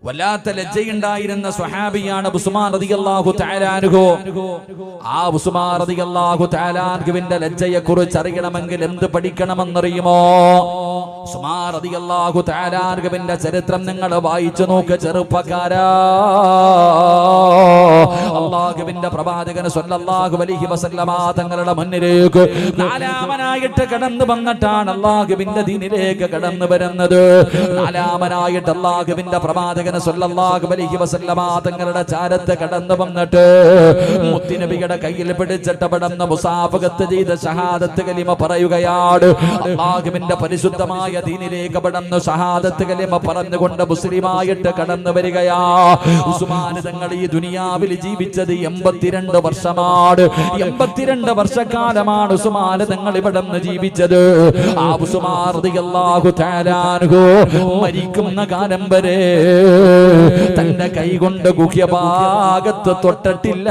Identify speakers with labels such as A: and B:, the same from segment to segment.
A: വല്ലാത്ത ലജ്ജയുണ്ടായിരുന്ന സ്വഹാബിയാണ് ഉസ്മാൻ റളിയല്ലാഹു തആല അൻഹു. ആ ഉസ്മാൻ റളിയല്ലാഹു തആല അൻഹുവിന്റെ ലജ്ജയെ കുറിച്ച് അറിയണമെങ്കിൽ എന്ത് പഠിക്കണമെന്നറിയുമോ? ഉസ്മാൻ റളിയല്ലാഹു തആല അൻഹുവിന്റെ ചരിത്രം നിങ്ങൾ വായിച്ചു നോക്ക് ചെറുപ്പക്കാരാ. അല്ലാഹുവിന്റെ പ്രവാചകൻ സ്വല്ലല്ലാഹു അലൈഹി വസല്ലമ തങ്ങളുടെ മുന്നിലേക്ക് നാലാമനായിട്ട് കടന്നു വന്നിട്ടാണ് അല്ലാഹുവിന്റെ ദീനിലേക്ക് കടന്നു വരുന്നത്. നാലാമനായിട്ട് അല്ലാഹുവിന്റെ പ്രവാചകൻ സ്വല്ലല്ലാഹു അലൈഹി വസല്ലമ തങ്ങളുടെ ചാരത്ത് കടന്നു വന്നിട്ട് മുത്തുനബിയുടെ കയ്യിൽ പിടിച്ചിട്ട് പടന്ന മുസാഫഹത്ത് ചെയ്ത ഷഹാദത്ത് കലിമ പറയുകയാണ്. അല്ലാഹുവിന്റെ പരിശുദ്ധമായ ദീനിലേക്ക് പടന്ന ഷഹാദത്ത് കലിമ പറഞ്ഞുകൊണ്ട് മുസ്ലിമായിട്ട് കടന്നു വരികയാ. ഉസ്മാൻ തങ്ങൾ ഈ ദുനിയാവിൽ ജീവിച്ചത് 82 വർഷമാണ്. 82 വർഷക്കാലമാണ് ഉസ്മാൻ തങ്ങൾ ഇവിടെ ജീവിച്ചത്. ആ ഉസ്മാൻ റളിയല്ലാഹു തആല അൻഹു മരിക്കുന്ന കാലം വരെ തന്റെ കൈ കൊണ്ട് ഗുഹ്യഭാഗത്ത് തൊട്ടിട്ടില്ല.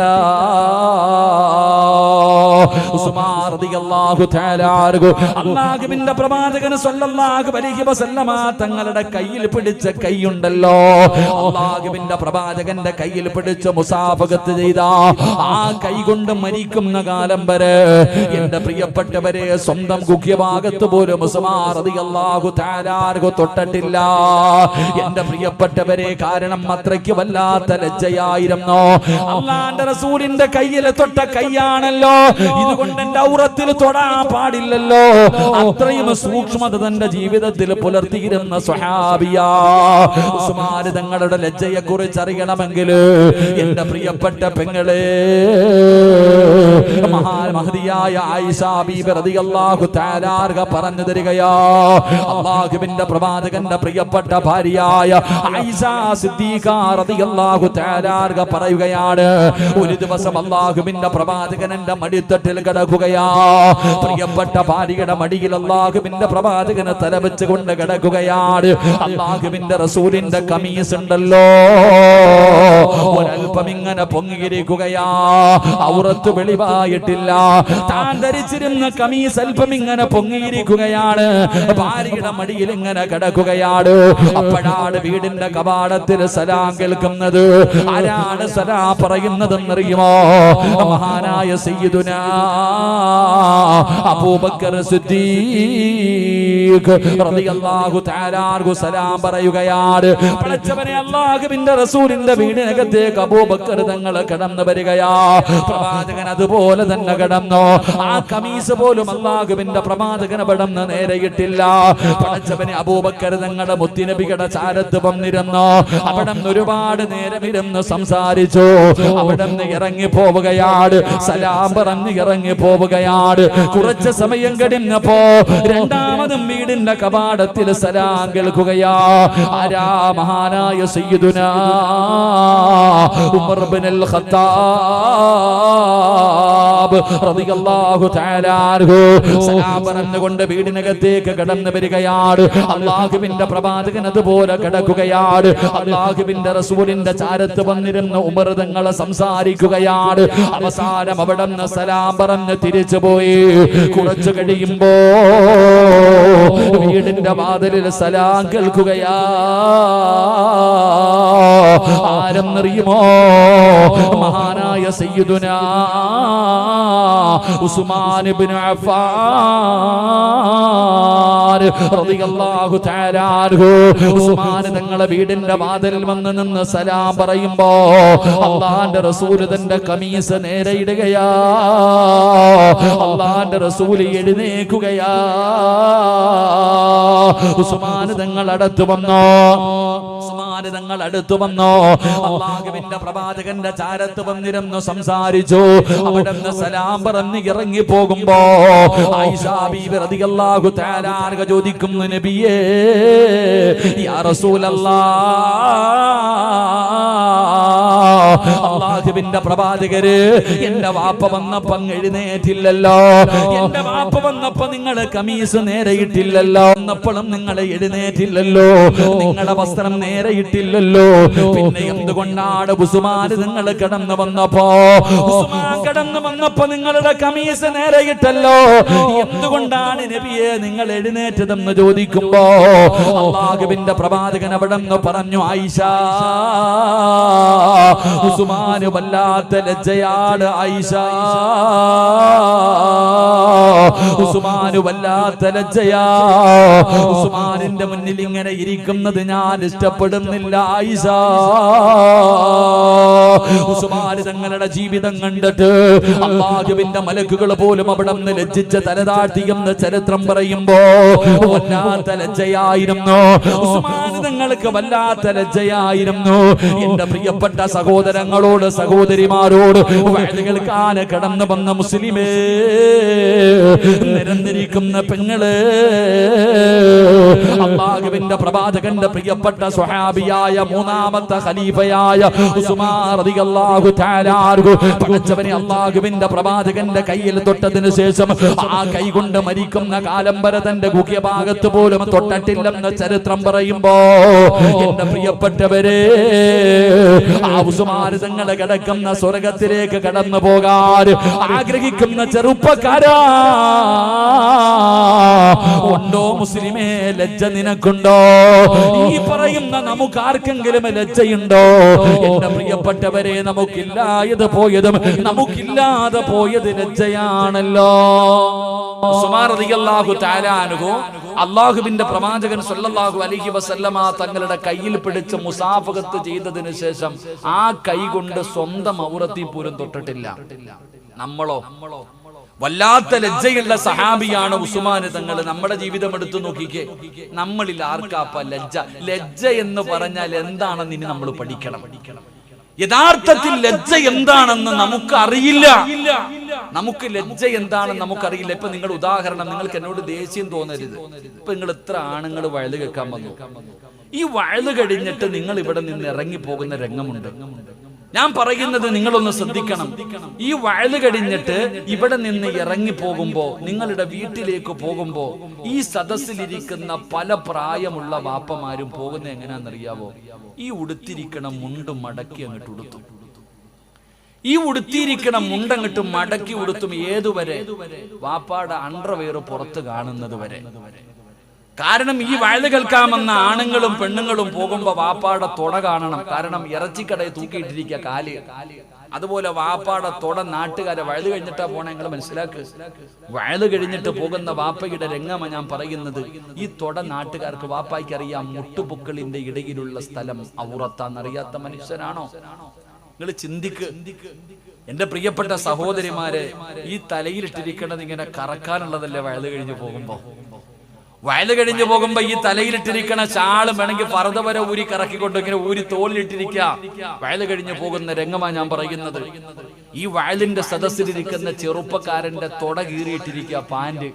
A: ഉസ്മാൻ റളിയല്ലാഹു തആല അൻഹു അല്ലാഹുവിന്റെ പ്രവാചകൻ സ്വല്ലല്ലാഹു അലൈഹി വസല്ലമ തങ്ങളുടെ കയ്യിൽ പിടിച്ച കൈയുണ്ടല്ലോ, അല്ലാഹുവിന്റെ പ്രവാചകന്റെ കയ്യിൽ പിടിച്ച് മുസാഫഹത്ത് ചെയ്ത ആ കൈ കൊണ്ട് മരിക്കുന്ന കാലം വരെ എന്റെ പ്രിയപ്പെട്ടവരെ സ്വന്തം ഗുഹ്യഭാഗത്ത് പോലും ഉസ്മാൻ റളിയല്ലാഹു തആല അൻഹു തൊട്ടിട്ടില്ല. എന്റെ പ്രിയപ്പെട്ടവരെ, കാരണം അത്രയ്ക്ക് വല്ലാത്ത ലജ്ജയായിരുന്നു. അല്ലാഹുവിന്റെ റസൂലിന്റെ കയ്യിൽ തൊട്ട കൈയാണല്ലോ, ഇതുകൊണ്ട് എന്റെ ഔറത്തിൽ തൊടാൻ പാടില്ലല്ലോ. അത്രയും സൂക്ഷ്മത തന്റെ ജീവിതത്തിൽ പുലർത്തിയിരുന്ന സ്വഹാബിയാ ഉസ്മാൻ തങ്ങളുടെ ലജ്ജയെ കുറിച്ച് അറിയണമെങ്കിൽ എന്റെ പ്രിയപ്പെട്ട പെങ്ങളെ, മഹദിയായ ആയിഷ ബീബി റളിയല്ലാഹു തആല അൻഹ പറഞ്ഞു തരികയാ. അല്ലാഹുവിന്റെ പ്രവാചകന്റെ പ്രിയപ്പെട്ട ഭാര്യയായ ആയിഷ സിദ്ദീഖ റളിയല്ലാഹു തആല അൻഹ പറയുകയാണ്, ഒരു ദിവസം അല്ലാഹുവിന്റെ പ്രവാചകൻ എന്റെ മടിത്തട്ടിൽ കിടക്കുകയാ. പ്രിയപ്പെട്ട ഭാര്യയുടെ മടിയിൽ അല്ലാഹുവിന്റെ പ്രവാചകനെ തലവെച്ചുകൊണ്ട് കിടക്കുകയാണ്. അല്ലാഹുവിന്റെ റസൂലിന്റെ കമീസ് ഉണ്ടല്ലോ, ഒരൽപ്പം ഇങ്ങനെ പൊങ്ങിയിരിക്കുകയാ, ഔറത്ത് വെളിവായിട്ടില്ല. താൻ ധരിച്ചിരുന്ന കമീസ് അല്പം ഇങ്ങനെ പൊങ്ങിയിരിക്കുകയാണ്. ഭാര്യയുടെ മടിയിൽ ഇങ്ങനെ കിടക്കുകയാണ്. അപ്പോഴാണ് വീടിന്റെ കവാടത്തിൽ സലാം കേൾക്കുന്നത്. ആരാണ് സലാം പറയുന്നതെന്നറിയുമോ? മഹാനായ സയ്യിദുനാ അബൂബക്കർ സിദ്ദീഖ് റളിയല്ലാഹു തആല അൻഹു സലാം പറയുകയാണ്. പടച്ചവനെ, അല്ലാഹുവിന്റെ റസൂലിന്റെ വീടിനകത്തേക്ക് അബൂബക്കർ തങ്ങൾ കടന്നു വരികയാ. പ്രവാചകൻ അതുപോലെ തന്നെ കടന്നു. ആ കമീസ് പോലും അല്ലാഹുവിന്റെ പ്രവാചകനെ പടന്ന് നേരെയിട്ടില്ല. പടച്ചവനെ, അബൂബക്കർ തങ്ങളുടെ മുത്തുനബിയുടെ ചാരത്ത് വന്നിരുന്നു. അവിടെ ഒരുപാട് നേരം ഇരുന്ന് സംസാരിച്ചു. അവിടെ ഇറങ്ങി പോവുകയാണ്, സലാം പറഞ്ഞ് ഇറങ്ങി പോവുകയാണ്. കുറച്ച് സമയം കഴിഞ്ഞപ്പോ രണ്ടാമതും വീടിന്റെ കവാടത്തിൽ സലാം കേൾക്കുകയാ. ആരാ? മഹാനായ സയ്യിദുനാ ഉമർ ഇബ്നുൽ ഖത്താബ് റളിയല്ലാഹു തആല അൻഹു സലാം പറഞ്ഞുകൊണ്ട് വീടിനകത്തേക്ക് കടന്നു വരികയാണ്. അല്ലാഹുവിന്റെ പ്രവാചകൻ അതുപോലെ കിടക്കുകയാണ്. അല്ലാഹുവിന്റെ റസൂലിന്റെ ചാരത്ത് വന്നിരുന്ന ഉമർ തങ്ങളെ സംസാരിക്കുകയാണ്. അവസാനം അവിടെ നിന്ന് സലാം പറഞ്ഞ് തിരിച്ചു പോയി. കുറച്ചു കഴിയുമ്പോ വീടിന്റെ വാതിലിൽ സലാം കേൾക്കുകയാ. ആരെന്നറിയുമോ? മഹാനായ സയ്യിദുനാ ഉസ്മാൻ ഇബ്നു അഫ്ഫാൻ റളിയല്ലാഹു തആല അൻഹു ഉസ്മാൻ തങ്ങളെ വീടിന്റെ വാതിലിൽ വന്ന് നിന്ന് സലാം പറയുമ്പോ അല്ലാഹുവിന്റെ റസൂൽ തന്റെ കമീസ് നേരെ ഇടുകയാ. അല്ലാഹുവിന്റെ റസൂൽ എഴുന്നേൽക്കുകയാ. ഉസ്മാൻ തങ്ങൾ അടുത്ത് വന്നോ. ഉസ്മാൻ തങ്ങൾ അടുത്ത് വന്നോ. അല്ലാഹുവിന്റെ പ്രവാചകന്റെ ചാരത്ത് വന്നിരുന്നു സംസാരിച്ചു. അവിടെ നിന്ന് സലാം പറഞ്ഞ് ഇറങ്ങി പോകുമ്പോ ആയിഷ ബീബി റളിയല്ലാഹു തആല അൻഹ ചോദിക്കുന്നു, നബിയേ, യാ റസൂലല്ലാഹ്, അല്ലാഹുവിന്റെ പ്രവാചകര്, എന്റെ വാപ്പ വന്നപ്പം എഴുന്നേറ്റില്ലല്ലോ, എന്റെ വാപ്പ വന്നപ്പോ നിങ്ങള് കമീസ് നേരെയിട്ടില്ലല്ലോ, വന്നപ്പോഴും നിങ്ങൾ എഴുന്നേറ്റില്ലല്ലോ, നിങ്ങളുടെ വസ്ത്രം നേരെയിട്ടില്ലല്ലോ, പിന്നെ എന്തുകൊണ്ടാണ് ഉസ്മാൻ നിങ്ങൾ കടന്നു വന്നപ്പോ നിങ്ങളുടെ കമീസ് നേരെയിട്ടല്ലോ, എന്തുകൊണ്ടാണ് നബിയെ നിങ്ങൾ എഴുന്നേറ്റതെന്ന് ചോദിക്കുമ്പോ അല്ലാഹുവിന്റെ പ്രവാചകൻ അവിടെ നിന്ന് പറഞ്ഞു, ആയിഷ, ഉസ്മാന് വല്ലാത്ത ലജ്ജയാണ് ആയിഷ, ഉസ്മാന് വല്ലാത്ത ലജ്ജയാ, ഉസ്മാനിന്റെ മുന്നിൽ ഇങ്ങനെ ഇരിക്കുന്നത് ഞാൻ ഇഷ്ടപ്പെടുന്നില്ല ആയിഷ. ഉസ്മാൻ തങ്ങളുടെ ജീവിതം കണ്ടിട്ട് അല്ലാഹുവിന്റെ മലക്കുകൾ പോലും അവിടെ നിന്ന് ലജ്ജിച്ച് തലതാഴ്ത്തിയെന്ന് ചരിത്രം പറയുമ്പോ വല്ലാത്ത ലജ്ജയായിരുന്നു ഉസ്മാൻ തങ്ങൾക്ക്, വല്ലാത്ത ലജ്ജയായിരുന്നു. എന്റെ പ്രിയപ്പെട്ട സഹോദരങ്ങളോട് സഹോദരിമാരോട് വയലുകൾക്കാണ് കടന്നു വന്ന മുസ്ലിമേ, നിരന്നിരിക്കുന്ന പെങ്ങള്, അല്ലാഹുവിന്റെ പ്രവാചകന്റെ പ്രിയപ്പെട്ട സ്വഹാബിയായ മൂന്നാമത്തെ ഖലീഫയായ ഉസ്മാൻ റളിയല്ലാഹു തആല അൻഹു പടച്ചവനെ അല്ലാഹുവിന്റെ പ്രവാചകന്റെ കയ്യിൽ തൊട്ടതിനു ശേഷം ആ കൈ കൊണ്ട് മരിക്കുന്ന കാലം വരെ തന്റെ ഗുഹ്യഭാഗത്ത് പോലും തൊട്ടിട്ടില്ലെന്ന് ചരിത്രം പറയുമ്പോ എന്റെ പ്രിയപ്പെട്ടവരെ, ആ ഉസ്മാൻ തങ്ങൾ കിടക്കുന്ന സ്വർഗത്തിലേക്ക് കടന്നു പോകാൻ ആഗ്രഹിക്കുന്ന ചെറുപ്പക്കാരാ ഉണ്ടോ മുസ്ലിമേ? ലജ്ജ നിനക്കുണ്ടോ? ഈ പറയുന്ന നമുക്ക് ആർക്കെങ്കിലും ലജ്ജയുണ്ടോ? എന്റെ പ്രിയപ്പെട്ടവരെ, നമുക്കില്ലാതെ പോയത് ലജ്ജയാണല്ലോ. ഉസ്മാൻ റളിയല്ലാഹു തആല അൻഹു അല്ലാഹുവിന്റെ പ്രവാചകൻ സല്ലല്ലാഹു അലൈഹി വസല്ലമ തങ്ങളുടെ കയ്യിൽ പിടിച്ച് മുസാഫഹത്ത് ചെയ്തതിനു ശേഷം ആ കൈ കൊണ്ട് സ്വന്തം ഔറത്തിൽ പോലും തൊട്ടിട്ടില്ല. നമ്മളോ? വല്ലാത്ത ലജ്ജയുള്ള സഹാബിയാണ് ഉസ്മാൻ തങ്ങൾ. നമ്മുടെ ജീവിതം എടുത്തു നോക്കിക്കേ, നമ്മളിൽ ആർക്കാപ്പ ലജ്ജ? ലജ്ജ എന്ന് പറഞ്ഞാൽ എന്താണെന്ന് ഇനി നമ്മൾ പഠിക്കണം. യഥാർത്ഥത്തിൽ ലജ്ജ എന്താണെന്ന് നമുക്ക് അറിയില്ല. നമുക്ക് ലജ്ജ എന്താണെന്ന് നമുക്കറിയില്ല. ഇപ്പൊ നിങ്ങളുടെ ഉദാഹരണം, നിങ്ങൾക്ക് എന്നോട് ദേഷ്യം തോന്നരുത്. ഇപ്പൊ നിങ്ങൾ എത്ര ആണുങ്ങൾ വയല് കേൾക്കാൻ വന്നു, ഈ വയല് കഴിഞ്ഞിട്ട് നിങ്ങൾ ഇവിടെ നിന്ന് ഇറങ്ങി പോകുന്ന രംഗമുണ്ട്. ഞാൻ പറയുന്നത് നിങ്ങളൊന്ന് ശ്രദ്ധിക്കണം. ഈ വയല് കഴിഞ്ഞിട്ട് ഇവിടെ നിന്ന് ഇറങ്ങി പോകുമ്പോ, നിങ്ങളുടെ വീട്ടിലേക്ക് പോകുമ്പോ, ഈ സദസ്സിലിരിക്കുന്ന പല പ്രായമുള്ള വാപ്പമാരും പോകുന്നത് എങ്ങനെയാണെന്നറിയാവോ? ഈ ഉടുത്തിരിക്കണം മുണ്ട് മടക്കി അങ്ങോട്ട് ഉടുത്തും. ഈ ഉടുത്തിരിക്കണം മുണ്ടങ്ങോട്ട് മടക്കി ഉടുത്തും. ഏതുവരെ? വാപ്പാടെ അണ്ടർവെയർ പുറത്ത് കാണുന്നത് വരെ. കാരണം ഈ വയല് കേൾക്കാമെന്ന ആണുങ്ങളും പെണ്ണുങ്ങളും പോകുമ്പോ വാപ്പാടെ തൊട കാണണം. കാരണം ഇറച്ചിക്കടയിൽ തൂക്കിയിട്ടിരിക്കുക കാല്. അതുപോലെ വാപ്പാടെ തൊട നാട്ടുകാരെ വയല് കഴിഞ്ഞിട്ടാ പോണേ. നിങ്ങൾ മനസ്സിലാക്ക്, വയല് കഴിഞ്ഞിട്ട് പോകുന്ന വാപ്പയുടെ രംഗമാണ് ഞാൻ പറയുന്നത്. ഈ തൊട നാട്ടുകാർക്ക്, വാപ്പായ്ക്ക് അറിയാം മുട്ടുപൊക്കളിന്റെ ഇടയിലുള്ള സ്ഥലം ഔറത്താന്നറിയാത്ത മനുഷ്യനാണോ? നിങ്ങൾ ചിന്തിക്ക്. എന്റെ പ്രിയപ്പെട്ട സഹോദരിമാരെ, ഈ തലയിലിട്ടിരിക്കണത് ഇങ്ങനെ കറക്കാനുള്ളതല്ലേ വയല് കഴിഞ്ഞു പോകുമ്പോ? വയല് കഴിഞ്ഞു പോകുമ്പോ ഈ തലയിലിട്ടിരിക്കണ ഷാളും വേണമെങ്കിൽ പർദ്ദ വരെ ഊരി കറക്കിക്കൊണ്ട് ഇങ്ങനെ ഊരി തോളിലിട്ടിരിക്കുക. വയല് കഴിഞ്ഞു പോകുന്ന രംഗമാണ് ഞാൻ പറയുന്നത്. ഈ വയലിന്റെ സദസ്സിലിരിക്കുന്ന ചെറുപ്പക്കാരന്റെ തൊട കീറിയിട്ടിരിക്കുക, പാന്റ്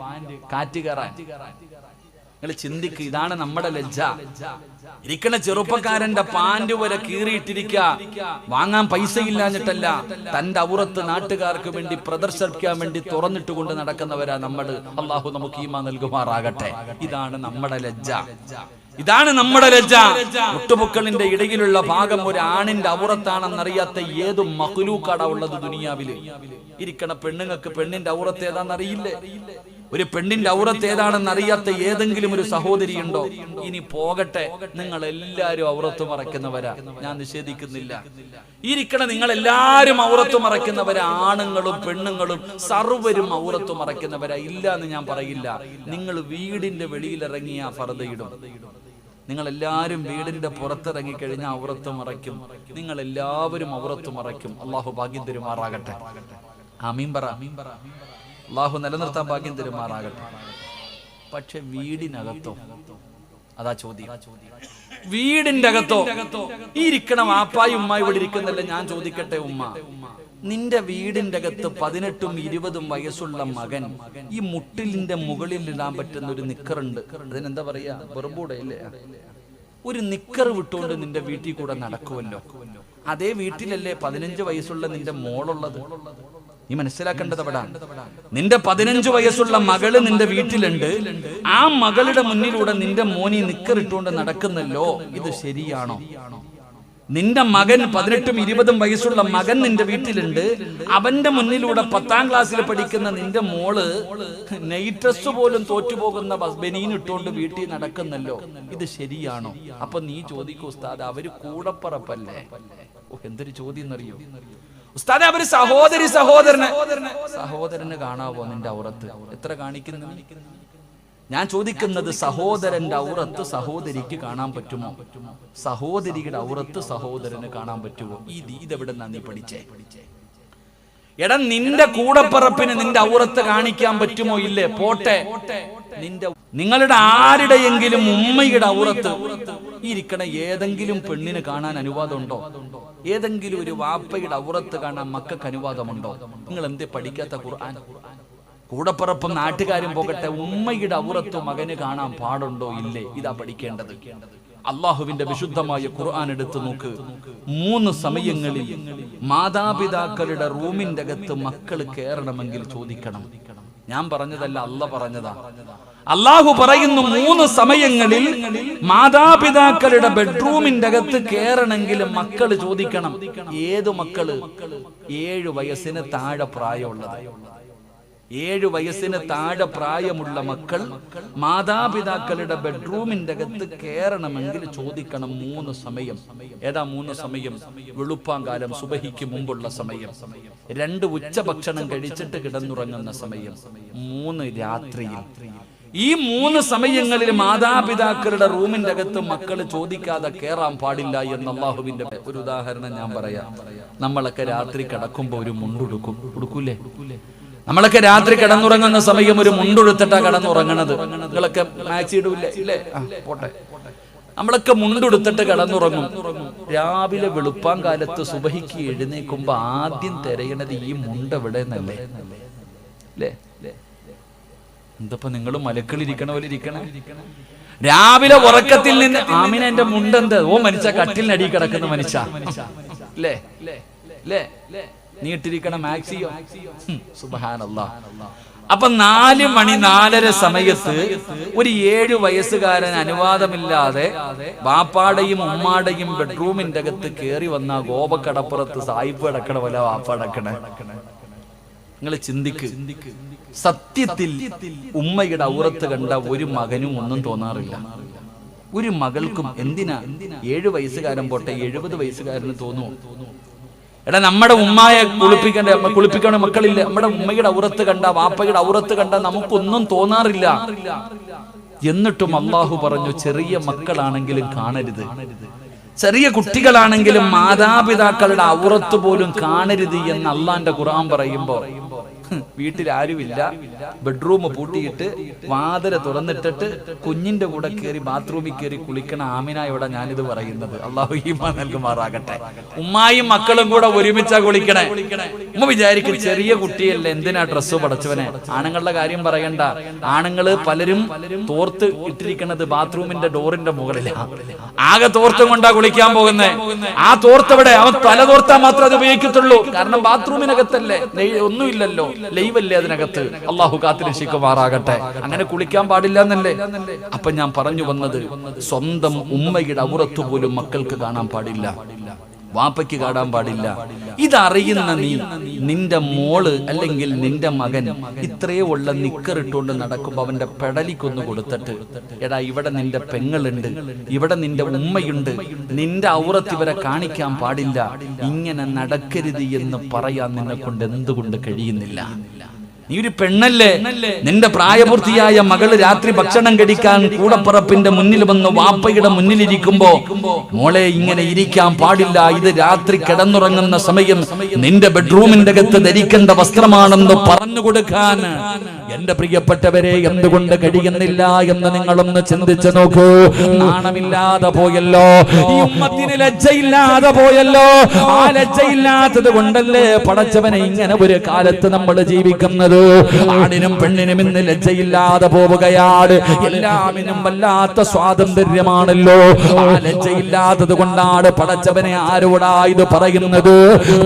A: കാറ്റ് കയറാൻ. നിങ്ങൾ ചിന്തിക്ക്, ഇതാണ് നമ്മുടെ ലജ്ജ. ഇരിക്കണ ചെറുപ്പക്കാരന്റെ പാന്റ് വരെ കീറിയിട്ടിരിക്കുക. വാങ്ങാൻ പൈസ ഇല്ലാഞ്ഞിട്ടല്ല, തന്റെ ഔറത്ത് നാട്ടുകാർക്ക് വേണ്ടി പ്രദർശിപ്പിക്കാൻ വേണ്ടി തുറന്നിട്ട് കൊണ്ട് നടക്കുന്നവരാ നമ്മള്. അള്ളാഹു നമുക്ക് ഈമാൻ നൽകുമാറാകട്ടെ. ഇതാണ് നമ്മുടെ ലജ്ജ. ഇതാണ് നമ്മുടെ ലജ്ജ. മുട്ടുപൊക്കളിന്റെ ഇടയിലുള്ള ഭാഗം ഒരു ആണിന്റെ ഔറത്താണെന്നറിയാത്ത ഏത് മഖ്ലൂക്കാടാ ഉള്ളത് ദുനിയാവില്? ഇരിക്കണ പെണ്ണുങ്ങൾക്ക് പെണ്ണിന്റെ ഔറത്ത് ഏതാണെന്നറിയില്ലേ? ഒരു പെണ്ണിന്റെ ഔറത്ത് ഏതാണെന്ന് അറിയാത്ത ഏതെങ്കിലും ഒരു സഹോദരി ഉണ്ടോ? ഇനി പോകട്ടെ, നിങ്ങൾ എല്ലാരും ഔറത്ത് മറയ്ക്കുന്നവരാ, ഞാൻ നിഷേധിക്കുന്നില്ല. ഇരിക്കണ നിങ്ങൾ എല്ലാരും ഔറത്ത് മറയ്ക്കുന്നവരാ. ആണുങ്ങളും പെണ്ണുങ്ങളും സർവരും ഔറത്ത് മറയ്ക്കുന്നവരാ. ഇല്ല എന്ന് ഞാൻ പറയില്ല. നിങ്ങൾ വീടിന്റെ വെളിയിലിറങ്ങിയ ഫർദയിടും. നിങ്ങൾ എല്ലാവരും വീടിന്റെ പുറത്തിറങ്ങി കഴിഞ്ഞാൽ ഔറത്ത് മറയ്ക്കും. നിങ്ങൾ എല്ലാവരും ഔറത്ത് മറയ്ക്കും. അള്ളാഹു ഭാഗ്യം തരുമാറാകട്ടെ. ആമീൻ പറ. അള്ളാഹു നിലനിർത്താൻ ഭാഗ്യം തരുമാറാകട്ടെ. പക്ഷെ വീടിനകത്തോ? അതാ ചോദ്യം. വീടിന്റെ അകത്തോ? ഈ ഇരിക്കണം വാപ്പായും ഉമ്മ ഇവിടെ ഇരിക്കുന്നല്ലേ. ഞാൻ ചോദിക്കട്ടെ ഉമ്മ, നിന്റെ വീടിന്റെ അകത്ത് 18ഉം 20ഉം വയസ്സുള്ള മകൻ ഈ മുട്ടിലിന്റെ മുകളിൽ ഇടാൻ പറ്റുന്ന ഒരു നിക്കറുണ്ട്, അതിനെന്താ പറയാ? വെറുബൂടെ ഇല്ലേ? ഒരു നിക്കർ വിട്ടുകൊണ്ട് നിന്റെ വീട്ടിൽ കൂടെ നടക്കുമല്ലോ. അതേ വീട്ടിലല്ലേ 15 വയസ്സുള്ള നിന്റെ മോളുള്ളത്. നീ മനസ്സിലാക്കേണ്ടത് അവിടെ നിന്റെ 15 വയസ്സുള്ള മകള് നിന്റെ വീട്ടിലുണ്ട്. ആ മകളുടെ മുന്നിലൂടെ നിന്റെ മോനി നിക്കറിട്ടുകൊണ്ട് നടക്കുന്നല്ലോ, ഇത് ശരിയാണോ? നിന്റെ മകൻ 18ഉം 20ഉം വയസ്സുള്ള മകൻ നിന്റെ വീട്ടിലുണ്ട്. അവന്റെ മുന്നിലൂടെ 10ാം ക്ലാസ്സിൽ പഠിക്കുന്ന നിന്റെ മോള് നൈറ്റ് ഡ്രസ് പോലും തോറ്റുപോകുന്ന ബനീൻ ഇട്ടുകൊണ്ട് വീട്ടിൽ നടക്കുന്നല്ലോ, ഇത് ശരിയാണോ? അപ്പൊ നീ ചോദിക്കൂ ഉസ്താദ്, അവര് കൂടപ്പറപ്പല്ലേ? എന്തൊരു ചോദ്യം എന്നറിയോ ഉസ്താദെ, അവര് സഹോദരന് കാണാവോ നിന്റെ ഔറത്ത്? എത്ര കാണിക്കുന്നു? ഞാൻ ചോദിക്കുന്നത്, സഹോദരന്റെ ഔറത്ത് സഹോദരിക്ക് കാണാൻ പറ്റുമോ? സഹോദരിയുടെ ഔറത്ത് സഹോദരന് കാണാൻ പറ്റുമോ? ഇതെവിടെ നിന്നാ നീ പഠിച്ചേ? എടാ, നിന്റെ കൂടപ്പറപ്പിന് നിന്റെ ഔറത്ത് കാണിക്കാൻ പറ്റുമോ? ഇല്ലേ, പോട്ടെ. നിങ്ങളുടെ ആരുടെയെങ്കിലും ഉമ്മയുടെ ഔറത്ത് ഇരിക്കണ ഏതെങ്കിലും പെണ്ണിന് കാണാൻ അനുവാദമുണ്ടോ? ഏതെങ്കിലും ഒരു വാപ്പയുടെ ഔറത്ത് കാണാൻ മക്കൾക്ക് അനുവാദമുണ്ടോ? നിങ്ങൾ എന്തേ പഠിക്കാത്ത ഖുർആൻ? കൂടപ്പുറപ്പും നാട്ടുകാരും പോകട്ടെ, ഉമ്മയുടെ ഔറത്ത് മകന് കാണാൻ പാടുണ്ടോ? ഇല്ലേ, ഇതാ പഠിക്കേണ്ടത്. അള്ളാഹുവിന്റെ വിശുദ്ധമായ ഖുർആൻ എടുത്തു നോക്ക്. 3 സമയങ്ങളിൽ മാതാപിതാക്കളുടെ റൂമിന്റെ അകത്ത് മക്കൾ കയറണമെങ്കിൽ ചോദിക്കണം. ഞാൻ പറഞ്ഞതല്ല, അല്ല പറഞ്ഞതാ. അള്ളാഹു പറയുന്നു 3 സമയങ്ങളിൽ മാതാപിതാക്കളുടെ ബെഡ്റൂമിന്റെ അകത്ത് കയറണമെങ്കിൽ മക്കൾ ചോദിക്കണം. ഏതു മക്കള്? 7 വയസ്സിന് താഴെ പ്രായമുള്ളത്. 7 വയസ്സിന് താഴെ പ്രായമുള്ള മക്കൾ മാതാപിതാക്കളുടെ ബെഡ്റൂമിന്റെ അകത്ത് കയറണമെങ്കിൽ ചോദിക്കണം 3 സമയം. ഏതാ 3 സമയം? വെളുപ്പാങ്കാലം, സുബഹിക്ക് മുമ്പുള്ള സമയം, 2 ഉച്ചഭക്ഷണം കഴിച്ചിട്ട് കിടന്നുറങ്ങുന്ന സമയം, 3 രാത്രിയിൽ. ഈ 3 സമയങ്ങളിൽ മാതാപിതാക്കളുടെ റൂമിന്റെ അകത്ത് മക്കൾ ചോദിക്കാതെ കയറാൻ പാടില്ല എന്ന് അള്ളാഹുവിന്റെ ഒരു ഉദാഹരണം ഞാൻ പറയാം. നമ്മളൊക്കെ രാത്രി കിടക്കുമ്പോ ഒരു മുണ്ടുടുക്കും, ഉടുക്കൂലേ? നമ്മളൊക്കെ രാത്രി കിടന്നുറങ്ങുന്ന സമയം ഒരു മുണ്ടുടുത്തിട്ടാ കിടന്നുറങ്ങണത്. നിങ്ങളൊക്കെ മാക്സി ഇടൂല്ലേ? ഇല്ലേ? പോട്ടെ. നമ്മളൊക്കെ മുണ്ടുടുത്തിട്ട് കിടന്നുറങ്ങും. രാവിലെ വെളുപ്പാൻ കാലത്ത് സുബഹിക്ക് എഴുന്നേക്കുമ്പോ ആദ്യം തിരയണത് ഈ മുണ്ട് എവിടെ നിന്നല്ലേ? അല്ലേ? എന്തപ്പോ നിങ്ങൾ മലക്കളിരിക്കണ പോലെ ഇരിക്കണേ? രാവിലെ ഉറക്കത്തിൽ നിന്ന് ആമിന എന്റെ മുണ്ടെന്ത്? ഓ മനുഷ്യ, കട്ടിലിനടി കിടക്കുന്ന മനുഷ്യ, അല്ലേ? അല്ലേ? നീട്ടിരിക്കണ മാക്സിയോ? സുബ്ഹാനല്ലാഹ്. അപ്പൊ 4 മണി 4:30 സമയത്ത് ഒരു 7 വയസ്സുകാരൻ അനുവാദമില്ലാതെ വാപ്പാടെയും ഉമ്മാടെയും ബെഡ്റൂമിന്റെ അകത്ത് കയറി വന്ന ഗോപക്കടപ്പുറത്ത് സായിപ്പ് കിടക്കണ പോലെ വാപ്പ കിടക്കണേ. നിങ്ങൾ ചിന്തിക്ക്. സത്യത്തിൽ ഉമ്മയുടെ ഔറത്ത് കണ്ട ഒരു മകനും ഒന്നും തോന്നാറില്ല, ഒരു മകൾക്കും. എന്തിനാ 7 വയസ്സുകാരൻ പോട്ടെ, 70 വയസ്സുകാരന് തോന്നുമോ? എടാ, നമ്മുടെ ഉമ്മയെ കുളിപ്പിക്കണ മക്കളില്ല. നമ്മുടെ ഉമ്മയുടെ ഔറത്ത് കണ്ട, വാപ്പയുടെ ഔറത്ത് കണ്ട നമുക്കൊന്നും തോന്നാറില്ല. എന്നിട്ടും അള്ളാഹു പറഞ്ഞു, ചെറിയ മക്കളാണെങ്കിലും കാണരുത്, ചെറിയ കുട്ടികളാണെങ്കിലും മാതാപിതാക്കളുടെ ഔറത്ത് പോലും കാണരുത് എന്ന് അള്ളാന്റെ ഖുർആൻ പറയുമ്പോ വീട്ടിൽ ആരുമില്ല, ബെഡ്റൂം പൂട്ടിയിട്ട് വാതില് തുറന്നിട്ടിട്ട് കുഞ്ഞിന്റെ കൂടെ കയറി ബാത്റൂമിൽ കയറി കുളിക്കണ ആമിനായോടെ ഞാനിത് പറയുന്നത്. അള്ളാഹു ഈമാൻ നൽകുമാറാകട്ടെ. ഉമ്മായും മക്കളും കൂടെ ഒരുമിച്ചാ കുളിക്കണേ. ഉമ്മ വിചാരിക്കും, ചെറിയ കുട്ടിയല്ലേ, എന്തിനാ ഡ്രസ്സ് പടച്ചവനെ? ആണുങ്ങളുടെ കാര്യം പറയണ്ട. ആണുങ്ങള് പലരും തോർത്ത് ഇട്ടിരിക്കുന്നത് ബാത്റൂമിന്റെ ഡോറിന്റെ മുകളിലാണ്. ആകെ തോർത്തും കൊണ്ടാ കുളിക്കാൻ പോകുന്നേ. ആ തോർത്തെവിടെ? അവൻ തല തോർത്താ മാത്രമേ അത് ഉപയോഗിക്കത്തുള്ളൂ. കാരണം ബാത്റൂമിനകത്തല്ലേ, ഒന്നുമില്ലല്ലോ, ലൈവല്ലേ അതിനകത്ത്. അള്ളാഹു കാത്തിരക്ഷിക്കുമാറാകട്ടെ. അങ്ങനെ കുളിക്കാൻ പാടില്ല എന്നല്ലേ? അപ്പൊ ഞാൻ പറഞ്ഞു വന്നത്, സ്വന്തം ഉമ്മയുടെ ഔറത്ത് പോലും മക്കൾക്ക് കാണാൻ പാടില്ല, വാപ്പയ്ക്ക് കാണാൻ പാടില്ല. ഇതറിയുന്ന നീ, നിന്റെ മോള് അല്ലെങ്കിൽ നിന്റെ മകൻ ഇത്രയേ ഉള്ള നിക്കറിട്ടുകൊണ്ട് നടക്കുമ്പോ അവന്റെ പെടലിക്കൊന്ന് കൊടുത്തിട്ട്, എടാ ഇവിടെ നിന്റെ പെങ്ങളുണ്ട്, ഇവിടെ നിന്റെ ഉമ്മയുണ്ട്, നിന്റെ ഔറത്ത് ഇവരെ കാണിക്കാൻ പാടില്ല, ഇങ്ങനെ നടക്കരുത് എന്ന് പറയാൻ നിന്നെ കൊണ്ട് എന്തുകൊണ്ട് കഴിയുന്നില്ല? നീ ഒരു പെണ്ണല്ലേ, നിന്റെ പ്രായപൂർത്തിയായ മകള് രാത്രി ഭക്ഷണം കഴിക്കാൻ കൂടപ്പറപ്പിന്റെ മുന്നിൽ വന്ന് വാപ്പയുടെ മുന്നിലിരിക്കുമ്പോ, മോളെ ഇങ്ങനെ ഇരിക്കാൻ പാടില്ല, ഇത് രാത്രി കിടന്നുറങ്ങുന്ന സമയം നിന്റെ ബെഡ്റൂമിന്റെ അകത്ത് ധരിക്കേണ്ട വസ്ത്രമാണെന്ന് പറഞ്ഞു കൊടുക്കാൻ എന്റെ പ്രിയപ്പെട്ടവരെ, എന്തുകൊണ്ട് കഴിയുന്നില്ല എന്ന് നിങ്ങളൊന്ന് ചിന്തിച്ചു നോക്കൂ. നാണമില്ലാതെ പോയല്ലോ, ഈ ഉമ്മത്തിന് ലജ്ജയില്ലാതെ പോയല്ലോ. ആ ലജ്ജയില്ലാത്തത് കൊണ്ടല്ലേ പടച്ചവനെ ഇങ്ങനെ ഒരു കാലത്ത് നമ്മൾ ജീവിക്കുന്നത്. ആണിനും പെണ്ണിനും ഇന്ന് ലജ്ജയില്ലാതെ പോവുകയാണ്. എല്ലാമിനും വല്ലാത്ത സ്വാതന്ത്ര്യമാണല്ലോ. ആ ലജ്ജയില്ലാത്തത് കൊണ്ടാണ് പടച്ചവനെ ആരോടാ ഇത് പറയുന്നത്?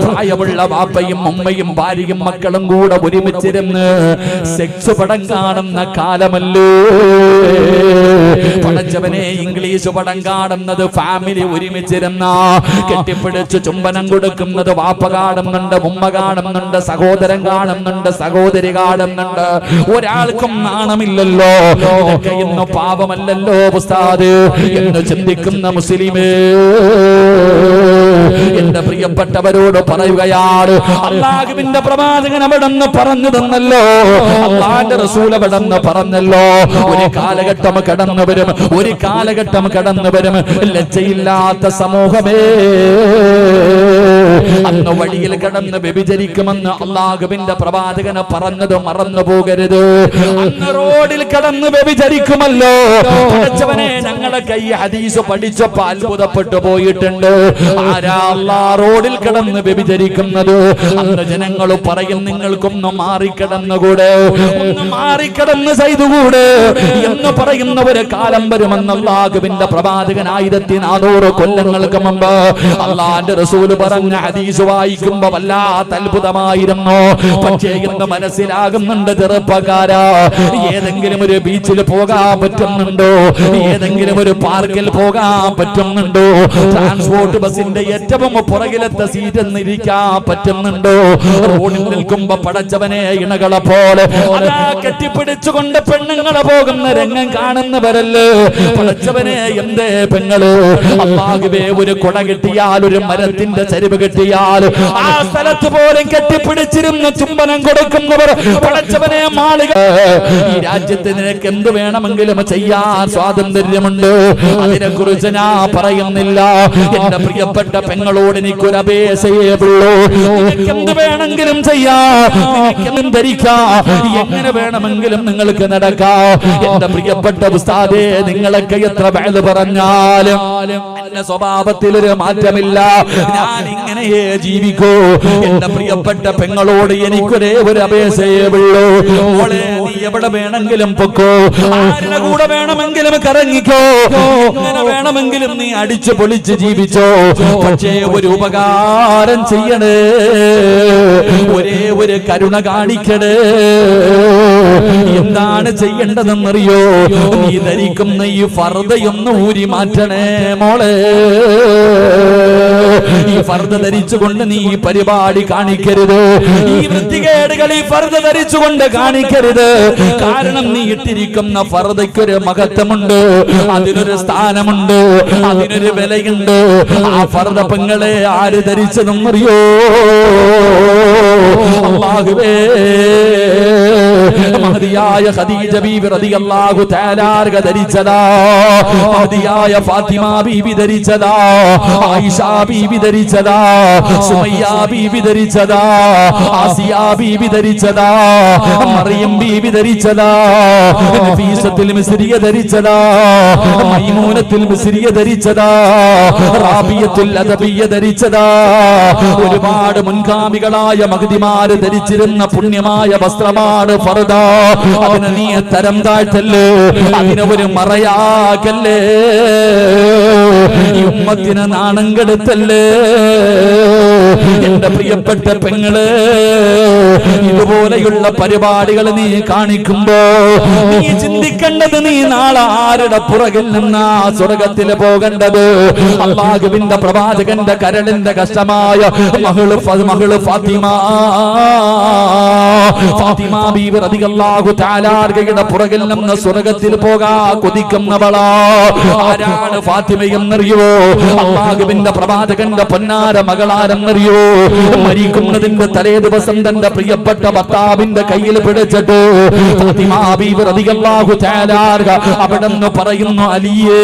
A: പ്രായമുള്ള വാപ്പയും ഉമ്മയും ഭാര്യയും മക്കളും കൂടെ ഒരുമിച്ചിരുന്ന് സെക്സ് പടം കാണുന്ന കാലമല്ലോ. പടച്ചവനെ ഇംഗ്ലീഷ് പടം കാണുന്നത് ഫാമിലി ഒരുമിച്ചിരുന്ന കെട്ടിപ്പിടിച്ച് ചുംബനം കൊടുക്കുന്നത് വാപ്പ കാണുന്നുണ്ട്, ഉമ്മ കാണുന്നുണ്ട്, സഹോദരൻ കാണുന്നുണ്ട്, സഹോദരി കാണുന്നുണ്ട്. ഒരാൾക്കും നാണമില്ലല്ലോ. ഇതൊക്കെ ഇന്ന് പാപമല്ലല്ലോ ഉസ്താദ് എന്ന് ചിന്തിക്കുന്ന മുസ്ലിമേ, എന്റെ പ്രിയപ്പെട്ടവരോട് പറയുകയാണ്, അല്ലാഹുവിന്റെ പ്രവാചകൻ അവിടെന്ന് പറഞ്ഞു തന്നല്ലോ, അല്ലാഹുവിന്റെ റസൂൽ അവിടെന്ന് പറഞ്ഞല്ലോ, ഒരു കാലഘട്ടം കടന്നു വരും, ഒരു കാലഘട്ടം കടന്നു വരും, ലജ്ജയില്ലാത്ത സമൂഹമേ അന്ന് വഴിയിൽ കടന്ന് വ്യഭിചരിക്കുമെന്ന് അല്ലാഹുവിന്റെ പ്രവാചകന് പറഞ്ഞത് മറന്നു പോകരുത്. അന്ന് റോഡിൽ കടന്ന് വ്യഭിചരിക്കുമല്ലോ. പഠിച്ചവനെ, ഞങ്ങളൊക്കെ ഈ ഹദീസ് പഠിച്ചപ്പോ അത്ഭുതപ്പെട്ടു പോയിട്ടുണ്ട്. ആരാ റോഡിൽ കിടന്ന് വ്യഭിചരിക്കുന്നത്? അന്ന് ജനങ്ങൾ പറയും, നിങ്ങൾക്കൊന്ന് മാറിക്കിടന്നുകൂടെ, ഒന്ന് മാറിക്കിടന്ന് ചെയ്തുകൂടെ എന്ന് പറയുന്ന ഒരു കാലം വരുമെന്ന് അല്ലാഹുവിന്റെ പ്രവാചകൻ 1400 കൊല്ലങ്ങൾക്ക് മുമ്പ് അല്ലാഹുവിന്റെ റസൂൽ പറഞ്ഞ ഹദീസ് വായിക്കുമ്പോ വല്ലാത്ത അത്ഭുതമായിരുന്നു. പക്ഷേ ഇന്ന് മനസ്സിലാകുന്നുണ്ട് ചെറുപ്പക്കാരാ, ഏതെങ്കിലും ഒരു ബീച്ചിൽ പോകാൻ പറ്റുന്നുണ്ടോ? ഏതെങ്കിലും ഒരു പാർക്കിൽ പോകാൻ പറ്റുന്നുണ്ടോ? ട്രാൻസ്പോർട്ട് ബസിന്റെ ഏറ്റവും പുറകിലത്തെ സീറ്റിൽ ഇരിക്കാൻ പറ്റുന്നുണ്ടോ? റോഡിൽ നിൽക്കുമ്പോ പടച്ചവനെ ഇണകളെ പോലെ അതാ കെട്ടിപ്പിടിച്ചുകൊണ്ട് പെണ്ണുങ്ങളെ പോകുന്ന രംഗം കാണുന്നവരല്ലേ പടച്ചവനെ. എന്തേ പെങ്ങള്, അല്ലാഹുവേ, ഒരു കൊട കെട്ടിയാൽ, ഒരു മരത്തിന്റെ ചരിവ് കെട്ടിയാൽ ആ സ്ഥലത്ത് പോലും കെട്ടിപ്പിടിച്ചിരുന്ന് ചുംബനം കൊടുക്കുന്നവർ പടച്ചവനെ മാളിക. ഈ രാജ്യത്ത് നിനക്ക് എന്ത് വേണമെങ്കിലും ചെയ്യാൻ സ്വാതന്ത്ര്യമുണ്ട്. അതിനെ കുറിച്ച് ഞാൻ പറയുന്നില്ല. എന്റെ പ്രിയപ്പെട്ട പെങ്ങളോട് എനിക്കൊരു അപേക്ഷയേ ഉള്ളൂ. നിനക്ക് എന്ത് വേണമെങ്കിലും ചെയ്യാം, നിനക്കെന്തും ധരിക്കാം, എങ്ങനെ വേണമെങ്കിലും നിങ്ങൾക്ക് നടക്കാം. എന്റെ പ്രിയപ്പെട്ട ഉസ്താദേ, നിങ്ങളൊക്കെ എത്ര വഅദ് പറഞ്ഞാലും എന്റെ സ്വഭാവത്തിൽ ഒരു മാറ്റമില്ല. ഞാൻ ഇങ്ങനെയേ ജീവിക്കൂ. എന്റെ പ്രിയപ്പെട്ട പെങ്ങളോട് എനിക്കൊരേ ഒരു അപേക്ഷയേ ഉള്ളൂ. മോളെ, നീ എവിടെ വേണമെങ്കിലും പൊക്കോ, ആരുടെ കൂടെ വേണമെങ്കിലും കറങ്ങിക്കോ, എങ്ങനെ വേണമെങ്കിലും നീ അടിച്ചു പൊളിച്ച് ജീവിച്ചോ. പക്ഷേ ഒരു ഉപകാരം ചെയ്യണേ, ഒരേ ഒരു കരുണ കാണിക്കണേ. എന്താണ് ചെയ്യേണ്ടതെന്നറിയോ? നീ ധരിക്കുന്ന ഈ ഫർദയൊന്ന് ഊരി മാറ്റണേ മോളെ. ഈ ഫർദ ധരിച്ചുകൊണ്ട് നീ ഈ പരിപാടി കാണിക്കരുത്. ഈ വൃത്തികേടുകൾ ഈ ഫർദ ധരിച്ചുകൊണ്ട് കാണിക്കരുത്. കാരണം നീ ഇട്ടിരിക്കുന്ന ഫർദയ്ക്കൊരു മഹത്വമുണ്ട്, അതിനൊരു സ്ഥാനമുണ്ട്, അതിനൊരു വിലയുണ്ട്. ആ ഫർദ പെങ്ങളെ ആര് ധരിച്ചതെന്നറിയോ? അല്ലാഹുവേ, മഹദിയായ ഖദീജ ബീബി റളിയല്ലാഹു തആല അൻഹ ധരിച്ചതാ, മഹദിയായ ഫാത്തിമ ബീബി ധരിച്ചതാ, ആയിഷ ബീബി ധരിച്ചതാ, സുമയ്യ ബീബി ധരിച്ചതാ, ആസിയ ബീബി ധരിച്ചതാ, മറിയം ബീബി ധരിച്ചതാ, നഫീസത്തുൽ മിസ്രിയ ധരിച്ചതാ, മൈമൂനത്തുൽ മിസ്രിയ ധരിച്ചതാ, റാബിയത്തുൽ അദബിയ ധരിച്ചതാ. ഒരുപാട് മുൻഗാമികളായ മഹദിമാര് ധരിച്ചിരുന്ന പുണ്യമായ വസ്ത്രമാണ് ഫർദ. അതിനെ നീ തരം താഴ്ത്തല്ലേ, അതിനെ ഒരു മറയാക്കല്ലേ, ഈ ഉമ്മത്തിനെ നാണം കെടുത്തല്ലേ. എന്റെ പ്രിയപ്പെട്ട പെങ്ങള്, ഇതുപോലെയുള്ള പരിപാടികൾ നീ കാണിക്കുമ്പോ നീ ചിന്തിക്കേണ്ടത്, നീ നാളെ ആരുടെ പുറകിൽ നിന്നാ സ്വർഗത്തിൽ പോകേണ്ടത്? അല്ലാഹുവിന്റെ പ്രവാചകന്റെ കരളിന്റെ കഷ്ടമായ മകള് ഫാത്തിമ ബീവി റളിയല്ലാഹു തആല അൻഹയുടെ പുറകിൽ നിന്ന് സ്വർഗത്തിൽ പോകാൻ കൊതിക്കുന്നവളാ. ആരാണ് ഫാത്തിമയെന്നറിയോ? അല്ലാഹുവിന്റെ പ്രവാചകന്റെ പൊന്നാര മകളാരെന്നറിയോ? മരിക്കുന്നതിന്റെ തലേ ദിവസം തന്റെ പ്രിയപ്പെട്ട ഭർത്താവിന്റെ കയ്യിൽ പിടിച്ചിട്ട് ഫാത്തിമ ബീവി റളിയല്ലാഹു തആല അൻഹ അവിടെന്ന് പറയുന്നു, അലിയേ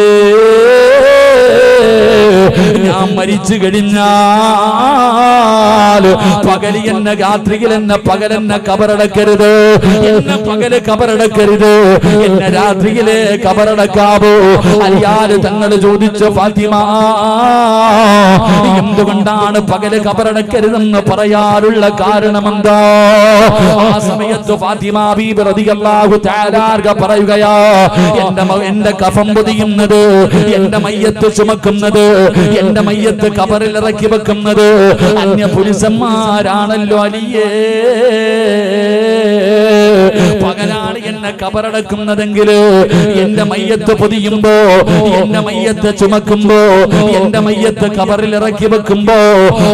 A: ഞാൻ മരിച്ചു കഴിഞ്ഞാൽ പകല് എന്നെ രാത്രിയിൽ എന്നെ പകലെന്നെ കബറടക്കരുത്, എന്നെ പകല് കബറടക്കരുത്, എന്നെ രാത്രിയിലെ കബറടക്കാവോ? അലിയാര് തങ്ങൾ ചോദിച്ചു, ഫാത്തിമ എന്തുകൊണ്ടാണ് പകല് കബറടക്കരുതെന്ന് പറയാനുള്ള കാരണമെന്താ? ആ സമയത്ത് ഫാത്തിമ ബീബി റളിയല്ലാഹു തആല പറയുകയാ, എന്റെ കഫം പൊതിയുന്നത്, എന്റെ മയ്യത്ത് ചുമക്കുന്നത്, എന്റെ മയ്യത്ത് കബറിൽ ഇറക്കി വെക്കുന്നത് അന്യ പുരുഷന്മാരാണല്ലോ അലിയേ. പകലാണ് എന്നെ കബറടക്കുന്നതെങ്കിൽ എന്റെ മയ്യത്ത് പൊതിയുമ്പോ, എന്റെ മയ്യത്ത് ചുമക്കുമ്പോ, എന്റെ മയ്യത്ത് കബറിൽ ഇറക്കി വെക്കുമ്പോ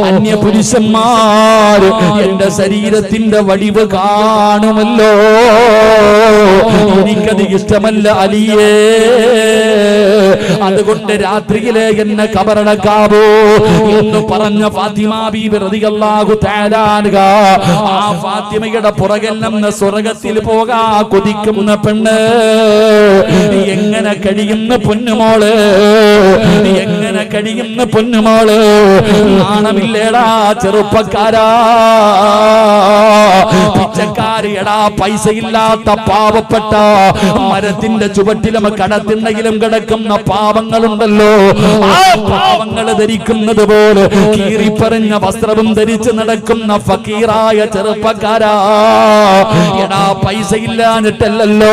A: അന്യ പുരുഷന്മാർ എന്റെ ശരീരത്തിന്റെ വടിവ് കാണുമല്ലോ. എനിക്കത് ഇഷ്ടമല്ല അലിയേ. അതുകൊണ്ട് രാത്രിയിലെ എന്നെ കബറടക്കാവോ എന്ന് പറഞ്ഞ ഫാത്തിമ ബീബി റളിയല്ലാഹു തആല അൻഹ, ആ ഫാത്തിമയുടെ പുറകിൽ നിന്ന് സ്വർഗ്ഗത്തിൽ പോകാ കൊതിക്കുന്ന പെണ്ണ് എങ്ങനെ കഴിയുന്ന പൊന്നുമോള്, എങ്ങനെ കഴിയുന്ന പൊന്നുമോള്? നാണമില്ലേടാ ചെറുപ്പക്കാരാ, പിച്ചക്കാരിയടാ, പൈസയില്ലാത്ത പാവപ്പെട്ട മരത്തിന്റെ ചുവട്ടിലും കടത്തിണ്ടെങ്കിലും കിടക്കുന്ന പാവങ്ങളുണ്ടല്ലോ. ആ പാവങ്ങൾ ധരിക്കുന്നത് പോലെ കീറിപ്പറഞ്ഞ വസ്ത്രവും ധരിച്ച് നടക്കുന്ന ഫക്കീറായ ചെറുപ്പക്കാരാ, എടാ പൈസയില്ലാഞ്ഞിട്ടല്ലോ,